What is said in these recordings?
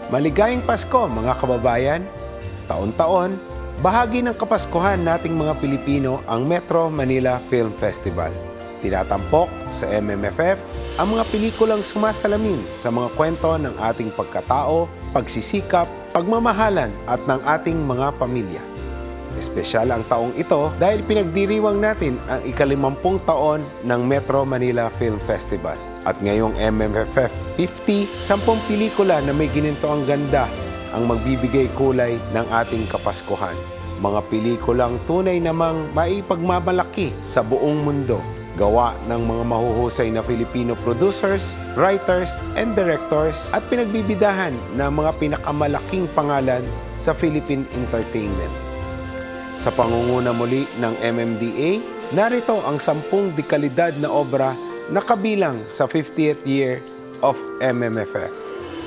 Maligayang Pasko mga kababayan! Taon-taon, bahagi ng Kapaskuhan nating mga Pilipino ang Metro Manila Film Festival. Tinatampok sa MMFF ang mga pelikulang sumasalamin sa mga kwento ng ating pagkatao, pagsisikap, pagmamahalan at ng ating mga pamilya. Espesyal ang taong ito dahil pinagdiriwang natin ang ika-50 taon ng Metro Manila Film Festival. At ngayong MMFF 50, 10 pelikula na may ginintoang ganda ang magbibigay kulay ng ating Kapaskuhan. Mga pelikulang tunay namang maipagmamalaki sa buong mundo. Gawa ng mga mahuhusay na Filipino producers, writers, and directors at pinagbibidahan ng mga pinakamalaking pangalan sa Philippine entertainment. Sa pangunguna muli ng MMDA, narito ang 10 dekalidad na obra na kabilang sa 50th year of MMFF.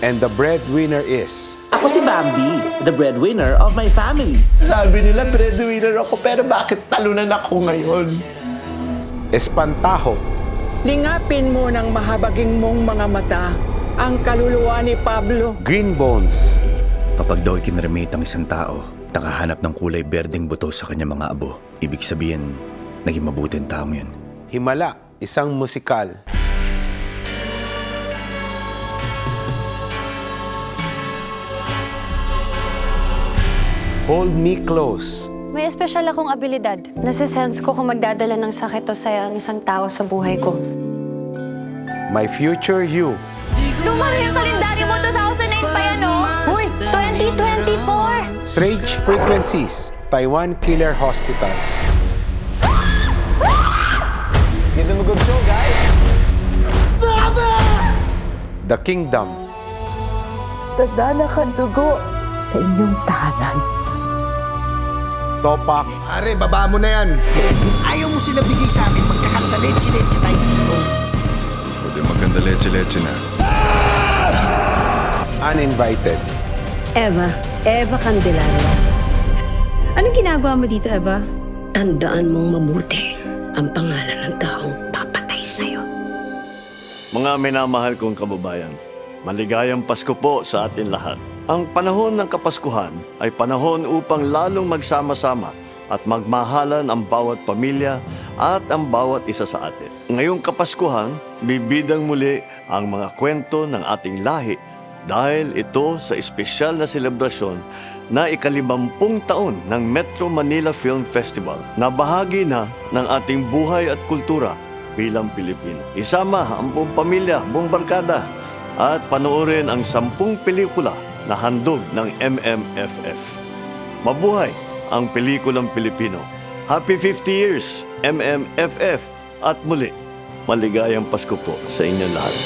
And the breadwinner is... Ako si Bambi, the breadwinner of my family. Sabi nila breadwinner ako, pero bakit talunan ako ngayon? Espantajo. Lingapin mo ng mahabaging mong mga mata ang kaluluwa ni Pablo. Green Bones. Kapag daw ikinremate ang isang tao, nakahanap ng kulay berdeng buto sa kanyang mga abo, ibig sabihin, naging mabuting tao mo yun. Himala, isang musikal. Hold Me Close. May espesyal akong abilidad. Nasa-sense ko kung magdadala ng sakit o saya ang isang tao sa buhay ko. My Future You. Lumaki yung kalendaryo mo, 2009 pa yan, oh! Uy, 2024! Strange Frequencies. Taiwan Killer Hospital. Let's give them a good show, guys! The Kingdom. Dadala kang dugo sa inyong tahanan. Topak. Pare, baba mo na yan. Ayaw mo sila bigay sa amin, magkakanta leche-leche tayo dito. Pwede maganda leche-leche na. Uninvited. Eva Candelaria. Anong ginagawa mo dito, Eva? Tandaan mong mabuti ang pangalan ng taong papatay sa'yo. Mga minamahal kong kababayan, maligayang Pasko po sa atin lahat. Ang panahon ng Kapaskuhan ay panahon upang lalong magsama-sama at magmahalan ang bawat pamilya at ang bawat isa sa atin. Ngayong Kapaskuhan, bibidang muli ang mga kwento ng ating lahi dahil ito sa espesyal na selebrasyon na ika-50 taon ng Metro Manila Film Festival na bahagi na ng ating buhay at kultura bilang Pilipino. Isama ang buong pamilya, buong barkada at panoorin ang 10 pelikula na handog ng MMFF. Mabuhay ang pelikulang Pilipino. Happy 50 years, MMFF! At muli, maligayang Pasko po sa inyo lahat.